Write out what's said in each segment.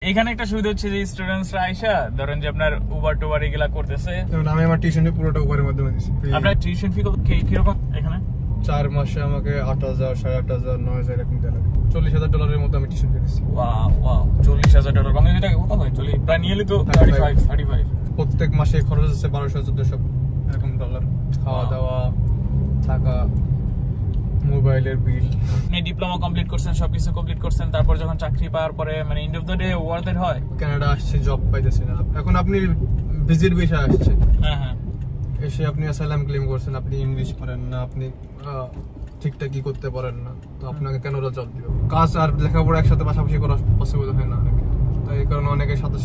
এখানে একটা সুবিধা হচ্ছে যে স্টুডেন্টসরা আইসা ধরেন যে আপনার উবার টুবার এগুলা করতেছে। আমি আমার টিউশন ফি পুরোটা উবারের মাধ্যমে দিছি। আপনার টিউশন ফি কিরকম এখানে? 4 মাসে আমাকে 8,000, 8,500, 9,000 এরকম দেওয়া লাগে। $40,000 মতো আমি টিউশন ফি দিছি। ওয়াও $40,000 বাংলাদেশে টাকা কত হয়? প্রায় নিয়ে তো 35। প্রত্যেক মাসে খরচ হচ্ছে 1200-1400 এরকম ডলার, খাওয়া দাওয়া, থাকা, মোবাইলের বিল। আপনি ডিপ্লোমা কমপ্লিট করছেন, সবকিছু কমপ্লিট করছেন, তারপর যখন চাকরি পাওয়ার পরে মানে end of the day worth it হয়? কানাডা আসছে, জব পাইতেছি না। এখন আপনি ভিজিট ভিসা আসছে, হ্যাঁ এসে আপনি অ্যাসাইলাম ক্লেম করছেন, আপনি ইংলিশ পারেন না, আপনি ঠিকঠাক কি করতে পারেন না, তো আপনাকে কেন ওরা জব দিবে? কাজ আর লেখাপড়া একসাথে পাশাপাশি করা পসিবল হয় না অনেকে, তাই এই কারণে অনেকের সাথে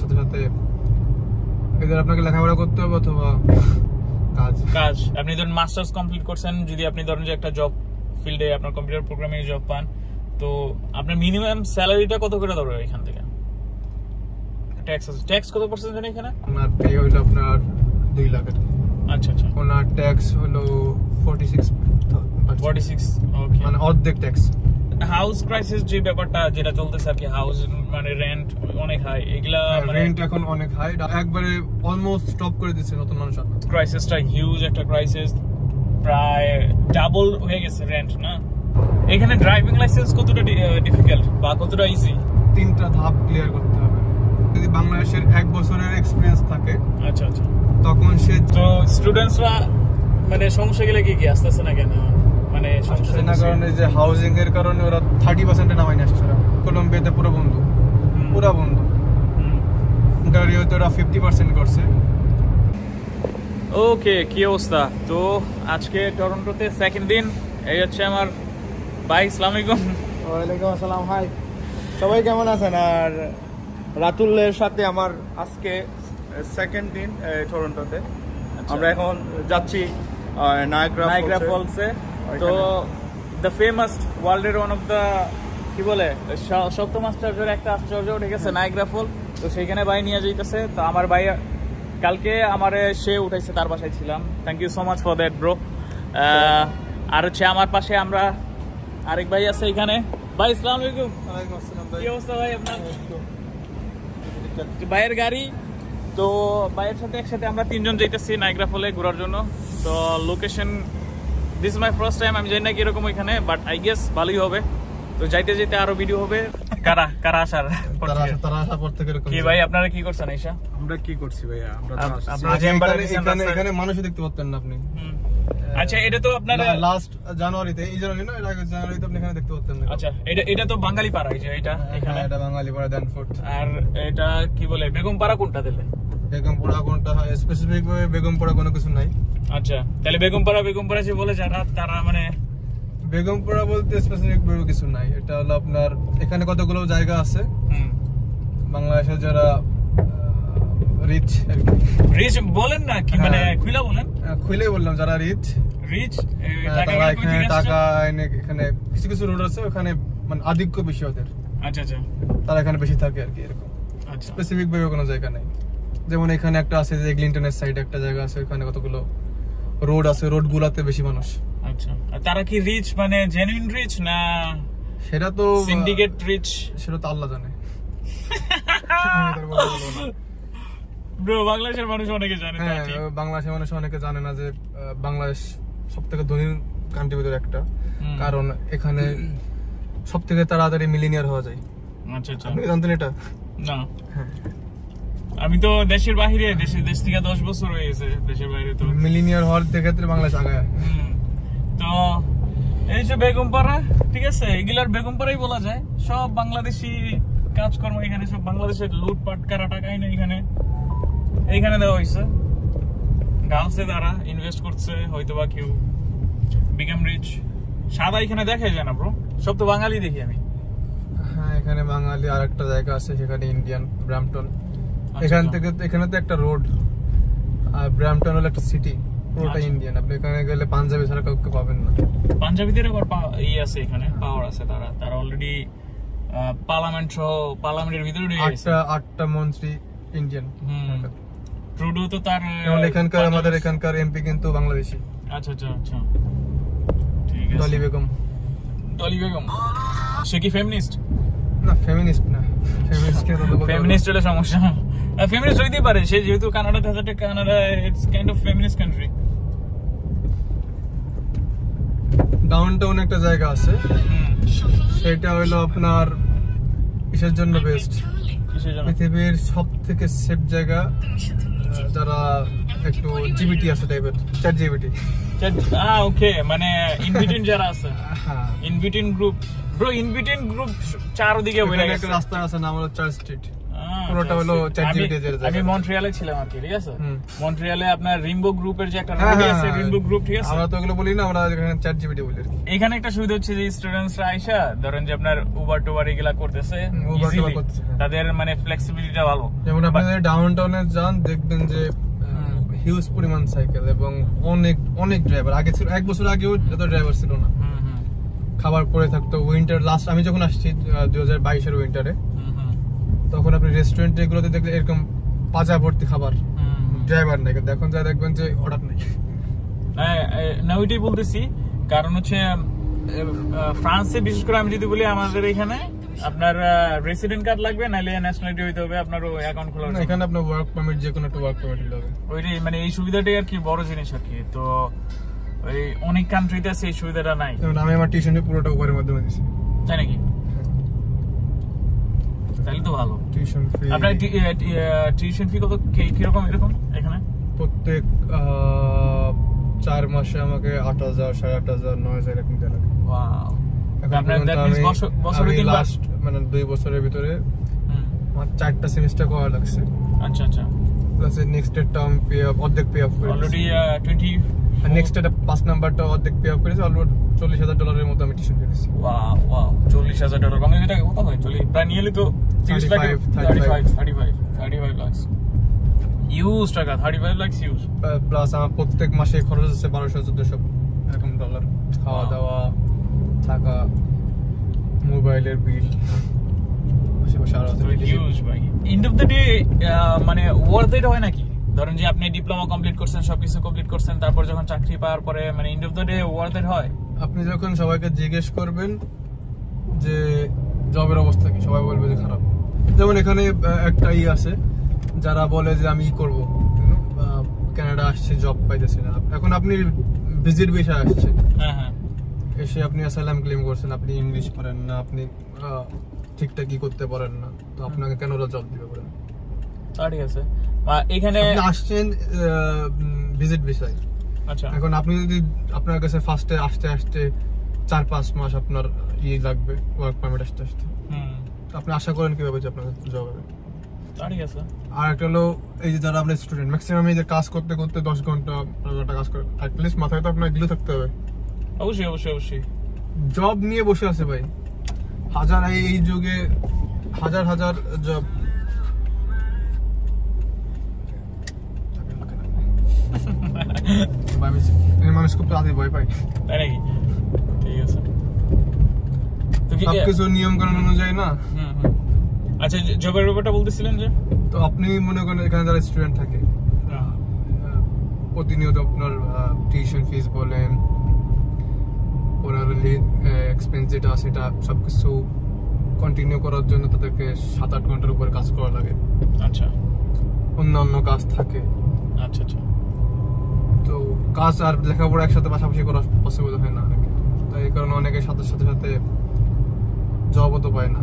এদের আপনাকে লেখাপড়া করতে হবে অথবা কাজ। আপনি ধরুন মাস্টার্স কমপ্লিট করছেন, যদি আপনি ধরেন যে একটা জব ফিল্ডে আপনার কম্পিউটার প্রোগ্রামিং জব পান, তো আপনার মিনিমাম স্যালারিটা কত করে ধরবে এখান থেকে? ট্যাক্স কত পার্সেন্ট জানেন এখানে? আপনার পে হলো আপনার 2 লাখ। আচ্ছা ওনার ট্যাক্স হলো 46। ওকে, মানে অর্ধেক ট্যাক্স। হাউস ক্রাইসিস যে ব্যাপারটা যেটা চলতেছে আর কি, হাউস মানে রেন্ট অনেক হাই, এগুলা রেন্ট এখন অনেক হাই, একবারে অলমোস্ট স্টপ করে দিচ্ছে নতুন মানুষ। ক্রাইসিসটা হিউজ একটা ক্রাইসিস, প্রায় ডাবল হয়ে গেছে রেন্ট না? এখানে ড্রাইভিং লাইসেন্স কতটা ডিফিকাল্ট বা কতটা ইজি? 3টা ধাপ ক্লিয়ার করতে হবে। যদি বাংলাদেশের 1 বছরের এক্সপেরিয়েন্স থাকে, আচ্ছা তখন সে তো স্টুডেন্টসরা মানে সমস্যা গেলে কি আসতেছে না কেন? মানে আসতেছে না কারণে যে হাউজিং এর কারণে ওরা 30% নামাই নিয়ে আসছে। কলম্বিয়াতে পুরো বন্ধ। গাড়িতে ওরা 50% করছে। ওকে, কি অবস্থা? তো আজকে টরন্টোতে সেকেন্ড দিন। এই হচ্ছে আমার ভাই। আসসালামু আলাইকুম। ওয়ালাইকুম আসসালাম। হাই, সবাই কেমন আছেন? আর রাতুলের সাথে আমার আজকে সেকেন্ড দিন টরন্টোতে। আমরা এখন যাচ্ছি নায়াগ্রা ফলসে। তো দ্য ফেমাস ওয়ার্ল্ডের ওয়ান অফ দ্য কি বলে সপ্তম আশ্চর্যের একটা আশ্চর্য, ঠিক আছে, নায়াগ্রা ফল। তো সেইখানে ভাই নিয়ে যাইতেছে। তো আমার ভাই কালকে আমারে সে উঠাইছে, তার বাসায় ছিলাম। Thank you so much for that bro. আর হচ্ছে আমার পাশে আমরা আরেক ভাই আছে এখানে। ভাই আসসালামু আলাইকুম। ওয়ালাইকুম আসসালাম ভাই। কি অবস্থা ভাই আপনার? ভাইয়ের গাড়ি। তো ভাইয়ের সাথে একসাথে আমরা 3 জন যাইতেছি নায়াগ্রা ফলে ঘোরার জন্য। তো location, this is my first time. আমি জানি না কিরকম ওইখানে, বাট আই গেস ভালোই হবে। তো যাইতে আরো ভিডিও হবে। কারা আসার তারা আসার পর থেকে কি ভাই আপনারা কি করছেন? আইসা আমরা কি করছি ভাই? এখানে মানুষ দেখতে পাচ্ছেন না আপনি? আচ্ছা, এটা তো আপনার লাস্ট জানুয়ারিতে, এই জানুয়ারি না, এর আগে জানুয়ারিতে আপনি এখানে দেখতে পাচ্ছেন না। আচ্ছা, এটা তো বাঙালি পাড়া, এই যে এটা বাঙালি পাড়া ড্যানফোর্ড। আর এটা কি বলে বেগম পাড়া কোনটা দিলে? বেগম পাড়া কোনটা হয় স্পেসিফিক ভাবে বেগম পাড়া কোনো কিছু নাই। আচ্ছা, তাহলে বেগম পাড়া যে বলে যারা, তারা মানে বেগম পাড়া বলতে স্পেসিফিক ভাবে কিছু নাই। এটা হলো আপনার এখানে কতগুলো জায়গা আছে বাংলাদেশের যারা রিচ বলেন না কি, মানে খুলে বললাম, যারা রিচ তারা এখানে টাকা এনে, এখানে কিছু রোড আছে ওখানে মানে আধিক্য বেশি ওদের। আচ্ছা, তারা এখানে বেশি থাকে আর কি, এরকম স্পেসিফিক ভাবে কোনো জায়গা নাই। যেমন এখানে একটা আছে যে এগলিংটনের সাইডে একটা জায়গা আছে, ওখানে কতগুলো রোড আছে, রোড গুলাতে বেশি মানুষ। আচ্ছা, তারা কি রিচ মানে জেনুইন রিচ না সেটা তো সিন্ডিকেট রিচ? সেটা তো আল্লাহ জানে। ব্রো, বাংলাদেশের মানুষ অনেকে জানে না। বাংলাদেশের মানুষ অনেকে জানে না যে বাংলাদেশ সবথেকে ধনী কান্ট্রির ভিতরে একটা, কারণ এখানে সবথেকে তাড়াতাড়ি মিলিনিয়ার হওয়া যায়। আচ্ছা, আপনি জানতেন এটা? না, আমি তো দেশের বাইরে, দেশ থেকে 10 বছর হয়ে গেছে দেশের বাইরে। তো মিলিনিয়ার হওয়ার ক্ষেত্রে বাংলাদেশ আগায়। তো এই যে বেগম পাড়া, ঠিক আছে, এগুলার বেগম পাড়াই বলা যায়। সব বাংলাদেশি কাজকর্ম এখানে, সব বাংলাদেশের লুটপাট করা টাকা এইখানে দেওয়া হয়েছে। গার্লসে তারা ইনভেস্ট করছে, হয়তোবা কেউ বিকাম রিচ। সাদা এখানে দেখা যায় না ব্রো, সব তো বাঙালি দেখি আমি। হ্যাঁ, এখানে বাঙালি। আর একটা জায়গা আছে সেখানে ইন্ডিয়ান, ব্র্যাম্পটন। এখান থেকে এখানে তো একটা রোড, আর ব্র্যাম্পটন হলো একটা সিটি, পুরোটা ইন্ডিয়ান। আপনি এখানে গেলে পাঞ্জাবি ছাড়া কাউকে পাবেন না। পাঞ্জাবিদের আবার আছে এখানে, পাওয়ার আছে। তারা অলরেডি পার্লামেন্টের ভিতরে ঢুকে গেছে। 8টা মন্ত্রী ইন্ডিয়ান। ট্রুডো তো তার এখানকার, আমাদের এখানকার এমপি কিন্তু বাংলাদেশি। আচ্ছা, ঠিক আছে। ডলি বেগম। সে কি ফেমিনিস্ট? না, ফেমিনিস্ট না। ফেমিনিস্ট হলে সমস্যা, ফেমিনিস্ট হইতেই পারে সে, যেহেতু কানাডাতে আছে, Canada it's kind of feminist country. Downtown একটা জায়গা আছে, সেটা হলো আপনার কিসের জন্য বেস্ট, পৃথিবীর সব থেকে সেফ জায়গা যারা একটু জিবিটি আছে টাইপের, চ্যাট জিবিটি। ওকে, মানে ইনবিটুইন যারা আছে, ইনবিটুইন গ্রুপ, ব্রো ইনবিটুইন গ্রুপ চারদিকে হয়ে গেছে। একটা রাস্তা আছে নাম হলো চার্চ স্ট্রিট, পুরোটা হলো চ্যাট জিবিটি এর জায়গা। আমি মন্ট্রিয়ালে ছিলাম আর কি, ঠিক আছে? মন্ট্রিয়ালে আপনার রিম্বো গ্রুপের যে একটা রোড আছে, রিম্বো গ্রুপ, ঠিক আছে? আমরা তো এগুলো বলি না, আমরা এখানে চ্যাট জিবিটি বলি আর কি। এখানে একটা সুবিধা হচ্ছে যে স্টুডেন্টসরা আইসা ধরেন যে আপনার উবার টুবার এগুলা করতেছে, তাদের মানে ফ্লেক্সিবিলিটিটা ভালো। যেমন আপনি যদি ডাউনটাউনে যান দেখবেন যে হিউজ পরিমাণ সাইকেল এবং অনেক অনেক ড্রাইভার। আগে ছিল, 1 বছর আগেও এত ড্রাইভার ছিল না, খাবার পরে থাকতো। উইন্টার লাস্ট আমি যখন আসছি 2022-এর উইন্টারে, তখন আপনি রেস্টুরেন্ট এগুলোতে দেখলে এরকম পাজা ভর্তি খাবার, ড্রাইভার নাই। এখন যা দেখবেন যে অর্ডার নেই। না ওইটাই বলতেছি, কারণ হচ্ছে ফ্রান্সে বিশেষ করে আমি যদি বলি, আমাদের এখানে আপনার রেসিডেন্ট কার্ড লাগবে, নাহলে ন্যাশনালিটি হইতে হবে আপনার অ্যাকাউন্ট খোলার জন্য। এখানে আপনার ওয়ার্ক পারমিট, যে কোনো একটা ওয়ার্ক পারমিট হবে। ওইটাই মানে এই সুবিধাটাই আর কি বড় জিনিস আর কি। তো ওই অনেক কান্ট্রিতে আছে এই সুবিধাটা নাই। যেমন আমি আমার টিউশন পুরোটা উবারের মাধ্যমে দিছি। তাই নাকি? তাহলে তো ভালো। টিউশন ফি, আপনার টিউশন ফি কত, কিরকম এরকম এখানে? প্রত্যেক 4 মাসে আমাকে 8,000, 8,500, 9,000 এরকম দেওয়া লাগে। ওয়াও। আপনার দ্যাট মিন্স বছরে 3 বার, মানে 2 বছরের ভিতরে আমার 4টা সেমিস্টার করা লাগছে। আচ্ছা আচ্ছা। Plus next term pay off, অর্ধেক পে অফ করে অলরেডি 20, আর নেক্সট এটা 5 নাম্বারটা অর্ধেক পে অফ করেছে। অলরেডি $40,000 মতো আমি টিউশন ফি দিছি। ওয়াও ওয়াও, $40,000 বাংলাদেশে টাকা কত হয়? প্রায় নিয়ারলি তো 30 লাখ, 35 লাখ। ইউজ টাকা, 35 লাখ ইউজ। প্লাস আমার প্রত্যেক মাসে খরচ আছে 1200-1400 এরকম ডলার, খাওয়া দাওয়া, থাকা, মোবাইলের বিল, আশেপাশে আরো আছে। ইউজ ভাই, এন্ড অফ দ্য ডে মানে ওয়ার্থ ইট হয় নাকি? ধরেন যে আপনি ডিপ্লোমা কমপ্লিট করছেন, সবকিছু কমপ্লিট করছেন, তারপর যখন চাকরি পাওয়ার পরে মানে end of the day worth it হয়? আপনি যখন সবাইকে জিজ্ঞেস করবেন যে জবের অবস্থা কি, সবাই বলবে যে খারাপ। যেমন এখানে একটা আছে যারা বলে যে আমি করব, কানাডা আসছে জব পাইতেছি না। এখন আপনি ভিজিট ভিসা আসছে, হ্যাঁ হ্যাঁ, এসে আপনি অ্যাসাইলাম ক্লেম করছেন, আপনি ইংলিশ পারেন না, আপনি ঠিকঠাক কি করতে পারেন না, তো আপনাকে কেন ওরা জব দিবে বলেন? ঠিক আছে, এখানে আসছেন ভিজিট ভিসায়। আচ্ছা, এখন আপনি যদি আপনার কাছে ফার্স্টে আসতে 4-5 মাস আপনার লাগবে ওয়ার্ক পারমিট আসতে, তো আপনি আশা করেন কিভাবে যে আপনার জব হবে? ঠিক আছে। আর একটা হলো এই যে যারা আপনার স্টুডেন্ট, ম্যাক্সিমাম এই যে কাজ করতে করতে 10 ঘন্টা 12 ঘন্টা কাজ করে, অ্যাটলিস্ট মাথায় তো আপনার এগুলো থাকতে হবে। অবশ্যই অবশ্যই অবশ্যই। জব নিয়ে বসে আছে ভাই, এই যুগে হাজার জব। মানুষ খুব তাড়াতাড়ি ভয় পায়, তাই নাকি? ঠিক আছে, সবকিছু নিয়ম কানুন অনুযায়ী না। আচ্ছা, জবের ব্যাপারটা বলতেছিলেন যে, তো আপনি মনে করেন এখানে যারা স্টুডেন্ট থাকে, প্রতিনিয়ত আপনার টিউশন ফিস বলেন, ওনার এক্সপেন্স যেটা আছে সেটা সবকিছু কন্টিনিউ করার জন্য তাদেরকে 7-8 ঘন্টার উপরে কাজ করা লাগে। আচ্ছা, অন্যান্য কাজ থাকে। আচ্ছা আচ্ছা। তো কাজ আর লেখাপড়া একসাথে পাশাপাশি করা পসিবল হয় না অনেকে, তাই এই কারণে অনেকে সাথে জবও তো পায় না।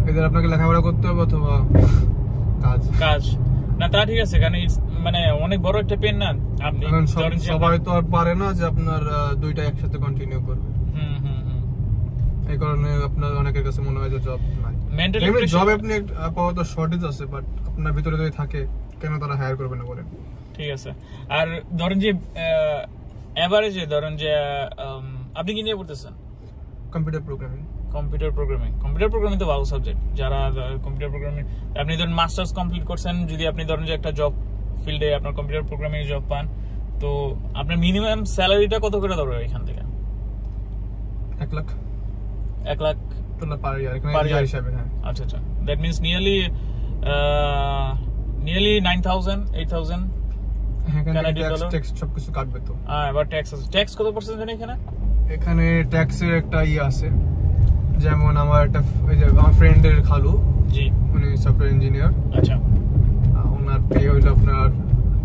এদের আপনাকে লেখাপড়া করতে হবে অথবা কাজ না, তা ঠিক আছে, কারণ মানে অনেক বড় একটা পেন না। আপনি সবাই তো আর পারে না যে আপনার দুইটা একসাথে কন্টিনিউ করবে। এই কারণে আপনার অনেকের কাছে মনে হয় যে জব নাই। জব আপনি আপাতত শর্টেজ আছে, বাট আপনার ভিতরে যদি থাকে কেন তারা হায়ার করবে না বলেন? ঠিক আছে। আর ধরেন যে এভারেজে ধরেন যে আপনি কি নিয়ে পড়তেছেন? কম্পিউটার প্রোগ্রামিং তো ভালো সাবজেক্ট। যারা কম্পিউটার প্রোগ্রামিং, আপনি ধরেন মাস্টার্স কমপ্লিট করছেন, যদি আপনি ধরেন যে একটা জব ফিল্ডে আপনার কম্পিউটার প্রোগ্রামিং জব পান, তো আপনার মিনিমাম স্যালারিটা কত করে ধরবে এখান থেকে? 1 লাখ তো না পার ইয়ার হিসাবে। হ্যাঁ, আচ্ছা আচ্ছা। That means nearly 9,000 8,000 Canadian dollar. Tax সবকিছু কাটবে তো। এবার ট্যাক্স আছে। ট্যাক্স কত পার্সেন্ট জানেন এখানে? এখানে ট্যাক্সের একটা আছে, যেমন আমার একটা ওই যে আমার ফ্রেন্ডের খালু, জি উনি সফটওয়্যার ইঞ্জিনিয়ার, আচ্ছা ওনার পে হইলো আপনার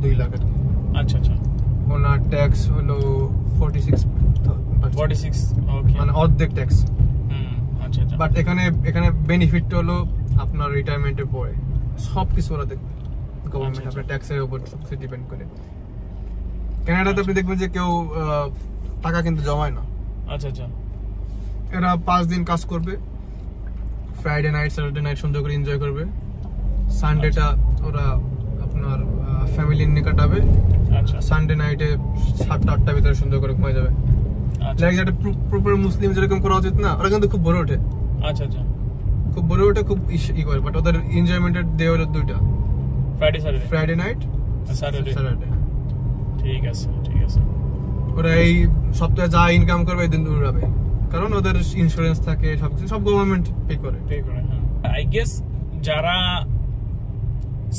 2 লাখ আর কি। আচ্ছা আচ্ছা ওনার ট্যাক্স হলো 46, 46 ওকে মানে অর্ধেক ট্যাক্স। আচ্ছা আচ্ছা বাট এখানে বেনিফিট হলো আপনার রিটায়ারমেন্টের পরে সবকিছু ওরা দেখবে, গভর্নমেন্ট আপনার ট্যাক্সের উপর সবকিছু ডিপেন্ড করে। কানাডাতে আপনি দেখবেন যে কেউ টাকা কিন্তু জমায় না। আচ্ছা আচ্ছা এরা 5 দিন কাজ করবে, ফ্রাইডে নাইট স্যাটারডে নাইট সুন্দর করে এনজয় করবে, সানডেটা ওরা আপনার ফ্যামিলি নিয়ে কাটাবে, আচ্ছা সানডে নাইটে 7-8টার ভিতরে সুন্দর করে ঘুমিয়ে যাবে। আচ্ছা লাইক একটা প্রপার মুসলিম যেরকম করা উচিত না, ওরা কিন্তু খুব বড় ওঠে, আচ্ছা আচ্ছা খুব বড় ওঠে, খুব ই করে। বাট ওদের এনজয়মেন্টের ডে হলো 2টা, ফ্রাইডে নাইট, স্যাটারডে স্যাটারডে। ঠিক আছে ঠিক আছে ওরা এই সপ্তাহে যা ইনকাম করবে এই দিন উড়াবে, কারণ ওদের ইন্স্যুরেন্স থাকে, সবকিছু সব গভর্নমেন্ট পে করে। আই গেস যারা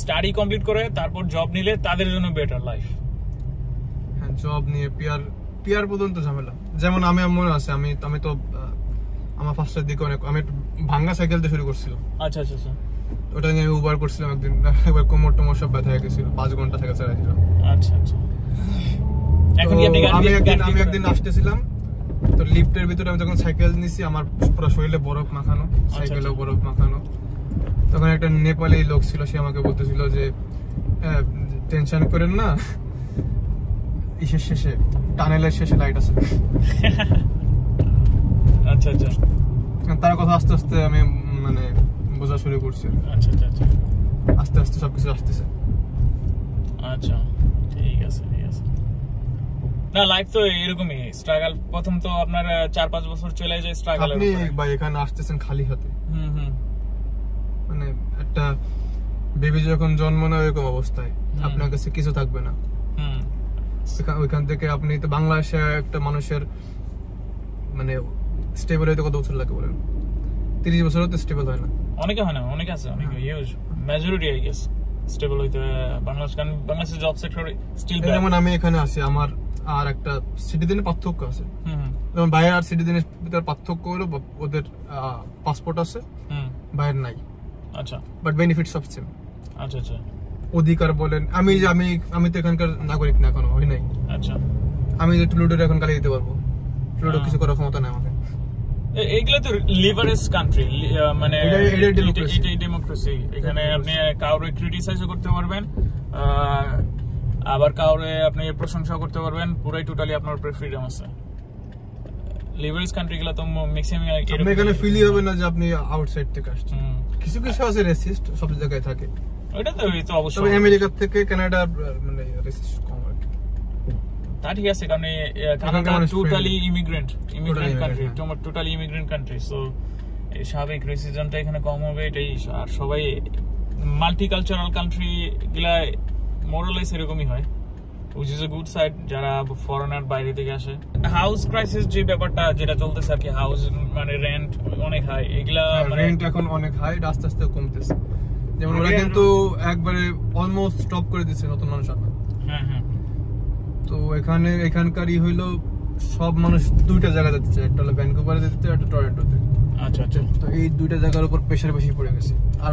স্টাডি কমপ্লিট করে তারপর জব নিলে তাদের জন্য বেটার লাইফ। হ্যাঁ, জব নিয়ে পিয়ার পর্যন্ত ঝামেলা। যেমন আমি মনে আছে, আমি তো আমার ফার্স্টের দিকে আমি একটু ভাঙ্গা সাইকেল দিয়ে শুরু করছিলাম। আচ্ছা আচ্ছা আচ্ছা ওটা নিয়ে আমি উবার করছিলাম একদিন, একবার কোমর টোমর সব ব্যথা হয়ে গেছিল, 5 ঘন্টা সাইকেল চালাইছিল। আচ্ছা আচ্ছা এখন কি আপনি আমি একদিন আসতেছিলাম, তো লিফটের ভিতরে আমি যখন সাইকেল নিছি, আমার পুরো শরীরে বরফ মাখানো, সাইকেলেও বরফ মাখানো। তখন একটা নেপালি লোক ছিল, সে আমাকে বলতেছিল যে টেনশন করেন না, ইসের শেষে টানেলের শেষে লাইট আছে। আচ্ছা আচ্ছা তার কথা আস্তে আস্তে আমি মানে বোঝা শুরু করছি। আচ্ছা আচ্ছা আচ্ছা আস্তে আস্তে সবকিছু আসতেছে। আচ্ছা ঠিক আছে ঠিক আছে। না লাইফ তো এরকমই স্ট্রাগল। প্রথম তো আপনার 4-5 বছর চলে যায় স্ট্রাগল। আপনি ভাই এখানে আসতেছেন খালি হাতে, মানে একটা বেবি যখন জন্ম নেয় এরকম অবস্থায় আপনার কাছে কিছু থাকবে না। ওইখান থেকে আপনি তো বাংলাদেশে একটা মানুষের মানে স্টেবল হইতে কত বছর লাগে বলেন? 30 বছরও তো স্টেবল হয় না। অনেকে হয় না, অনেকে আছে, অনেকে huge majority I guess stable হইতে বাংলাদেশ, কারণ বাংলাদেশের জব সেক্টর স্টিল। যেমন আমি এখানে আছি, আমার আর একটা সিটিজেনের পার্থক্য আছে। যেমন বাইরে আর সিটিজেনের ভিতরে পার্থক্য হলো ওদের পাসপোর্ট আছে, বাইরে নাই। আচ্ছা বাট বেনিফিট সব সেম। আচ্ছা আচ্ছা অধিকার বলেন, আমি তো এখানকার নাগরিক না, এখনো হই নাই। আচ্ছা আমি যে টুলুডোর এখন গালি দিতে পারবো, টুলুডো কিছু করার ক্ষমতা নেই আমাকে। এইগুলো তো লিবারেস কান্ট্রি, মানে এটাই ডেমোক্রেসি। এখানে আপনি কাউরে ক্রিটিসাইজও করতে পারবেন, আবার কাউরে আপনি প্রশংসা করতে পারবেন, পুরাই টোটালি আপনার উপরে ফ্রিডম আছে। লিবারেস কান্ট্রি গুলো তো ম্যাক্সিমাম এখানে ফিলই হবে না যে আপনি আউটসাইড থেকে আসছেন। কিছু কিছু আছে রেসিস্ট, সব জায়গায় থাকে। ওইটা তো অবশ্যই। তবে আমেরিকা থেকে কানাডা মানে রেসিস্ট কম আর কি। তা ঠিক আছে, কারণ Canada totally immigrant country, totally immigrant country. So এই স্বাভাবিক রেসিজমটা এখানে কম হবে, এটাই। আর সবাই মাল্টিকালচারাল কান্ট্রি গুলা মোরালাইজ এরকমই হয়, which is a good side যারা ফরেনার বাইরে থেকে আসে। হাউস ক্রাইসিস যে ব্যাপারটা যেটা চলতেছে আর কি, হাউস মানে রেন্ট অনেক হাই, এগুলা রেন্ট এখন অনেক হাই, আস্তে আস্তে কমতেছে। যেমন ওরা কিন্তু একবারে অলমোস্ট স্টপ করে দিচ্ছে নতুন মানুষ আনা। হ্যাঁ হ্যাঁ। তো এখানকারই হইলো সব মানুষ 2টা জায়গা যাচ্ছে, একটা হলো ভ্যানকুভারে যেতে, একটা টরন্টোতে। আচ্ছা আচ্ছা। তো এই 2টা জায়গার উপর প্রেসার বেশি পড়ে গেছে। আর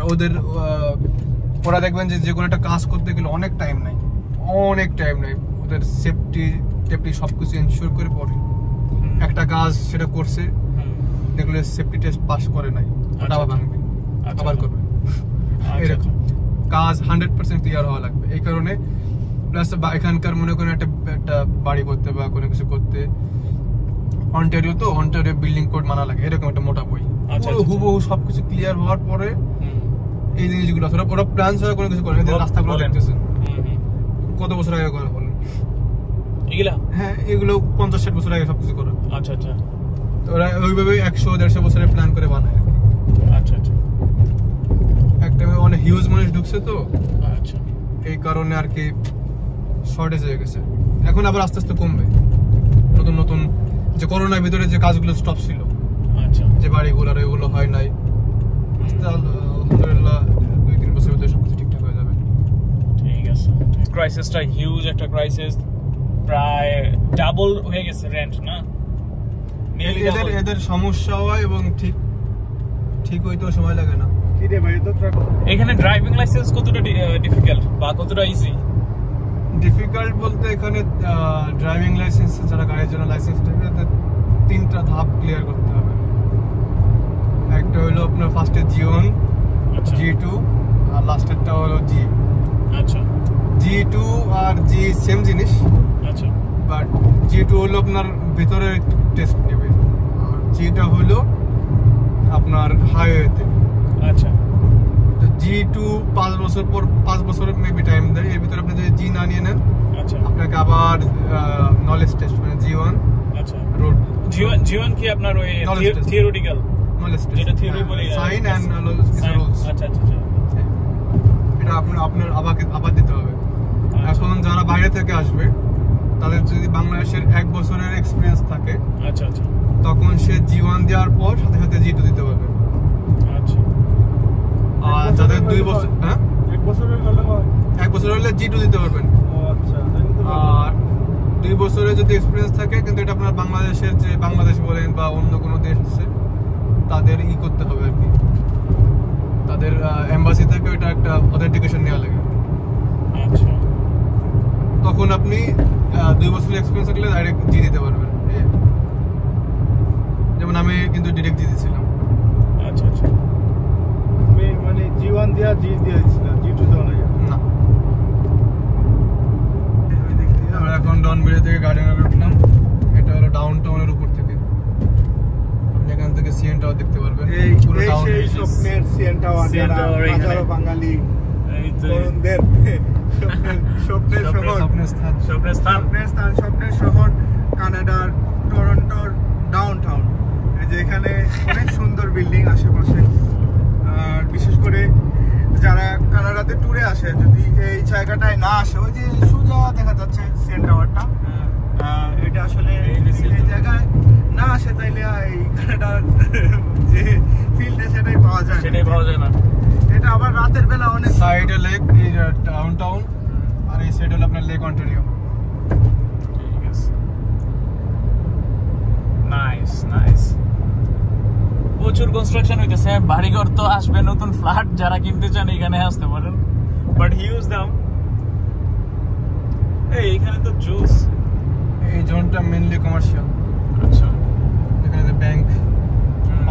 ওরা দেখবেন যে কোনো একটা কাজ করতে গেলে অনেক টাইম নাই, ওদের সেফটি সবকিছু এনশিওর করে পড়ে একটা কাজ সেটা করছে, দেখলে সেফটি টেস্ট পাস করে নাই, ওটা আবার ভাঙবে, আবার করবে। এরকম কাজ 100% ক্লিয়ার হওয়া লাগবে। এই কারণে প্লাস এখানকার মনে করেন একটা বাড়ি করতে বা কোনো কিছু করতে অন্টারিও বিল্ডিং কোড মানা লাগে, এরকম একটা মোটা বই। হুবহু সবকিছু ক্লিয়ার হওয়ার পরে এই জিনিসগুলো ওরা প্ল্যান ছাড়া কোনো কিছু করে না। রাস্তাগুলো দেখতেছেন কত বছর আগে করা বলেন এগুলা? হ্যাঁ, এগুলো 50-60 বছর আগে সবকিছু করা। আচ্ছা আচ্ছা। ওরা ওইভাবে 100-150 বছরের প্ল্যান করে বানায়। আচ্ছা আচ্ছা। একটা অনেক হিউজ মানুষ ঢুকছে তো, আচ্ছা, এই কারণে আর কি শর্টেজ হয়ে গেছে। এখন আবার আস্তে আস্তে কমবে। নতুন যে করোনার ভিতরে যে কাজগুলো স্টপ ছিল, আচ্ছা, যে বাড়িগুলো ওইগুলো হয় নাই, আলহামদুলিল্লাহ 2-3 বছরের ভিতরে সবকিছু ঠিকঠাক হয়ে যাবে। ঠিক আছে। ক্রাইসিসটা হিউজ একটা ক্রাইসিস, প্রায় ডাবল হয়ে গেছে রেন্ট না? এদের সমস্যা হয় এবং ঠিক ঠিক হইতেও সময় লাগে না। কি রে ভাই, তো এখানে ড্রাইভিং লাইসেন্স কতটা ডিফিকাল্ট বা কতটা ইজি? ডিফিকাল্ট বলতে এখানে ড্রাইভিং লাইসেন্স, যারা গাড়ির জন্য লাইসেন্স নেবে তাদের 3টা ধাপ ক্লিয়ার করতে হবে। একটা হলো আপনার ফার্স্টে G1, আচ্ছা G2 আর লাস্টেরটা হলো G। আচ্ছা G2 আর G সেম জিনিস, আচ্ছা বাট G2 হলো আপনার ভিতরের টেস্ট নেবে, আর Gটা হলো আপনার হাইওয়েতে। আচ্ছা তো G2 5 বছর মেবি টাইম দেয়। এর ভিতরে আপনি যদি G না নিয়ে নেন, আচ্ছা আপনাকে আবার নলেজ টেস্ট মানে G1 আচ্ছা। রোড জীবন কি আপনার ওই Knowledge test. থিওরিটিক্যাল? নলেজ যেটা theory বলি, সাইন এন্ড Sign. রুলস, আচ্ছা আচ্ছা আচ্ছা। এটা আপনার আবার দিতে হবে। আচ্ছা। এখন যারা বাইরে থেকে আসবে তাদের যদি বাংলাদেশের 1 বছরের এক্সপিরিয়েন্স থাকে, আচ্ছা আচ্ছা তখন সে G1 দেওয়ার পর সাথে সাথে G2 দিতে পারবে। আচ্ছা আর যাদের 2 বছর, হ্যাঁ 1 বছরের হলে হয়। 1 বছর হলে G2 দিতে পারবেন। ও আচ্ছা, তাহলে তো ভালো। আর 2 বছরের যদি এক্সপিরিয়েন্স থাকে, কিন্তু এটা আপনার বাংলাদেশের যে বাংলাদেশ বলেন বা অন্য কোনো দেশ আছে তাদের করতে হবে আর কি, তাদের এম্বাসি থেকে ওইটা একটা অথেন্টিকেশন নেওয়া লাগে। আচ্ছা তখন আপনি 2 বছরের এক্সপিরিয়েন্স থাকলে ডাইরেক্ট জি দিতে পারবেন। যেমন আমি কিন্তু ডিরেক্ট জি দিয়েছিলাম। আচ্ছা আচ্ছা। আমি মানে G1 দিয়া G দিয়ে দিছিলাম, G2 দেওয়া লাগে না, আমরা এখন ডনবেরি থেকে গার্ডেনারে উঠলাম। এটা হলো ডাউন টাউনের উপর থেকে, আপনি এখান থেকে সিএন টাওয়ার দেখতে পারবেন। এই পুরো টাউন সেই স্বপ্নের CN টাওয়ার, CN যারা টাওয়ার এখানে। হাজারো বাঙালি এই তো তরুণদের স্বপ্নের শহর, স্বপ্নের স্থান। স্বপ্নের স্থান। স্বপ্নের শহর কানাডার টরন্টোর ডাউন টাউন। এই যে এখানে অনেক সুন্দর বিল্ডিং আশেপাশে, আর বিশেষ করে যারা কানাডাতে ট্যুরে আসে, যদি এই জায়গাটায় না আসে, ওই যে সোজা দেখা যাচ্ছে CN টাওয়ারটা, এটা আসলে এই জায়গায় না আসে তাইলে এই কানাডার যে ফিল্ডে সেটাই পাওয়া যায় না। সেটাই পাওয়া যায় না। এটা আবার রাতের বেলা অনেক সাইডে লেক, এই ডাউন টাউন, আর এই সাইড হলো আপনার লেক অন্টারিও। ঠিক আছে, নাইস নাইস। প্রচুর কনস্ট্রাকশন হইতেছে, বাড়িঘর তো আসবে, নতুন ফ্ল্যাট যারা কিনতে চান এখানে আসতে পারেন, বাট হিউজ দাম। এইখানে তো জুস। এই জোনটা মেইনলি কমার্শিয়াল। আচ্ছা এখানে ব্যাংক,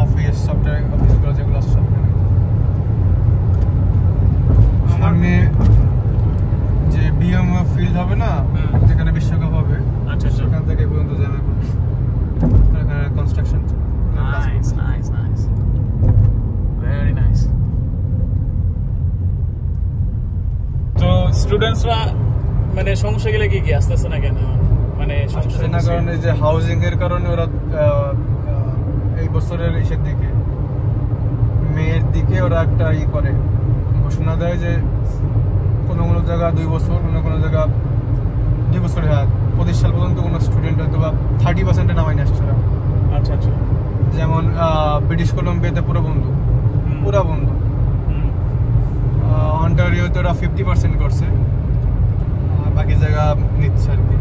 অফিস, সফটওয়্যার অফিসগুলো যেগুলো আছে সব এখানে। সামনে যে বিএমএফ ফিল্ড হবে না, যেখানে বিশ্বকাপ হবে, আচ্ছা আচ্ছা। সেখান থেকে এই পর্যন্ত যাবে এখানে construction. Nice nice nice, very nice. তো স্টুডেন্টসরা মানে সমস্যা গেলে কি আসতেছে না কেন? মানে সমস্যা না, কারণ এই যে হাউজিং এর কারণে ওরা এই বছরের শেষের দিকে, মেয়ের দিকে ওরা একটা করে ঘোষণা দেয় যে কোনো কোনো জায়গা 2 বছর, কোনো জায়গা 2 বছর, হ্যাঁ 25 সাল পর্যন্ত কোনো স্টুডেন্ট হয়তো বা 30% নামাই নিয়ে আসছে ওরা। আচ্ছা আচ্ছা। যেমন ব্রিটিশ কলম্বিয়াতে পুরো বন্ধ, পুরো বন্ধ। অন্টারিওতে ওরা 50% করছে, বাকি জায়গা নিচ্ছে আর কি।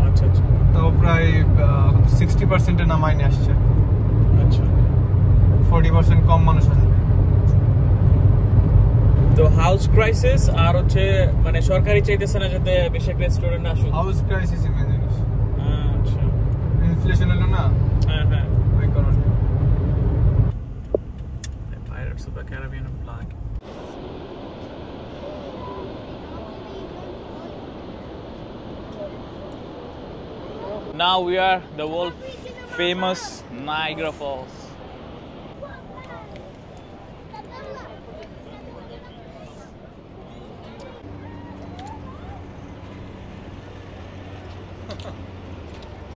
আচ্ছা আচ্ছা। তাও প্রায় 60% নামাই নিয়ে আসছে। আচ্ছা, 40% কম মানুষ আসবে। তো হাউস ক্রাইসিস আর হচ্ছে মানে সরকারি চাইতেছে না যাতে বেশি একটা স্টুডেন্ট আসুক। হাউস ক্রাইসিস মেন জিনিস। আচ্ছা, ইনফ্লেশন হলো না, হ্যাঁ হ্যাঁ। ওই কারণে। Pirates of the Caribbean flag. Now we are the world famous Niagara Falls.